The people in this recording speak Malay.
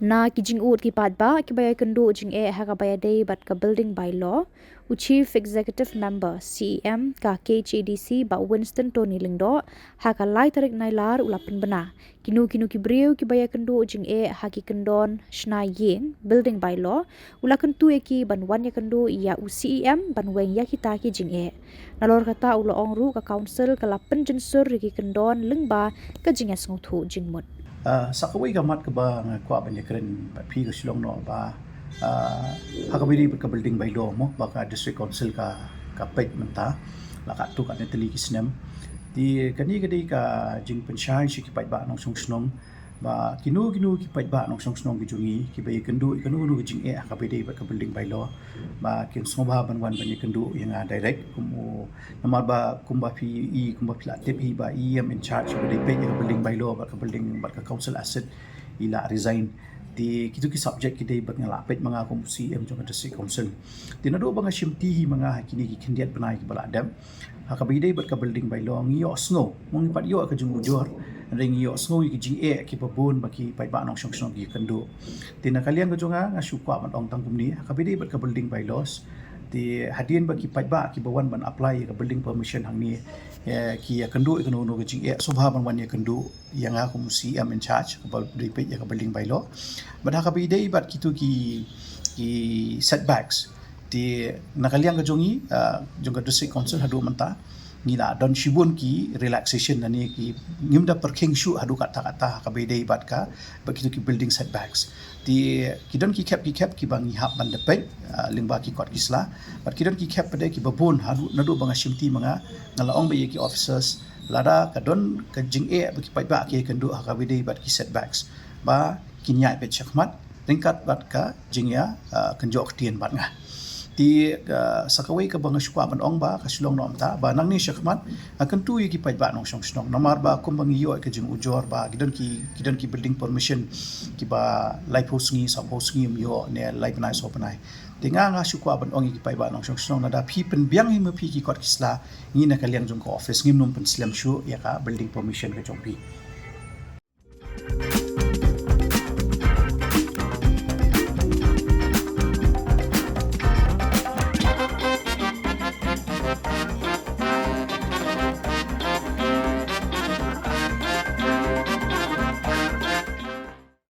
Na ki jingud ki padba ki baya kendu Jingeh ha ka baya day bat ka building by law u chief executive member CEM ka KHADC ba Winston Tony Lingdo ha ka lai tarik nailar ulapan bena kinu ki brio ki baya kendu Jingeh ha ki kendon Shna Iing building by law ulakan tu eki ban wan ya kendu ya u CEM ban weng ya kita ki Jingeh nalor kata ulo ongru ka council ka lapan jensur ki kendon lengba ka Jingeh snguthu jingmut sakaway gamat ka ba nga kwa banya keren pi ka Shillong no ba hakabiri ka building by law mo ba ka district council ka pet menta la ka tu ka netali kisnem di kani kadai ka jing pensyai si ki ba nong song snong ba kinu ki ba nong song snong bijungi ki ba Iakynduh ikanu jing ka bidi ba ka building by law ba kin soba ban wan banya Iakynduh yang direct kumu namar ba kumba pi kumba platip ba in charge ba dai ka building by law ba ka building ba ka council asset ila resign di kitu ki subject ki dai ba ngalapit mga kum CM jong district council tinado ba nga shimti mga kini ki kandidat banai ki baladam hakabidai ba ka building by law ngiyo snow mong pat yo ka jung ujor ring yo snow ki Jingeh ki babon ba ki pai ba nong song song ki Iakynduh tina kalian ka jonga nga syukwa man ong tangkum ni hakabidai ba ka building by laws di hadien ba ki pai ba ki bawan ban apply ka building permission hang ni ki Iakynduh ikanu no ki Jingeh subha ban wan Iakynduh yang aku musi am in charge ka building ka building by law ba hakabidai ba kitu ki setbacks di nakaliang ka jongi jong district council hadu menta ngila don shibun ki relaxation nani ki ngimda perking shu hadu kata ka bedai bat ka begitu ki building setbacks di kidon ki cap ki bangi hap ban depek lingba ki kot kisla bat kidon ki cap pada ki babon hadu nadu banga shimti manga ngalaong ba ki officers Lada kadon ka Jingeh bagi pai ba ki Iakynduh ka bedai bat ki setbacks ba kinyai pe chakmat ringkat bat ka Jingeh kenjok tien bat nga di sakaway ka bang syukwa man ong ba ka Shillong no amta ba nang ni syakmat akan tu ki pai ba nong song snong namar ba kum bang iyo ka jing ujor ba gidon ki building permission ki ba lai posngi sa posngi yo ne lai panai so panai tinga nga syukwa ban ong ki pai ba nong song snong nada pi pen biang hi pi ki kot kisla ni na kaliang jong ko office ngim nom pen slam shu ya ka building permission ka jong pi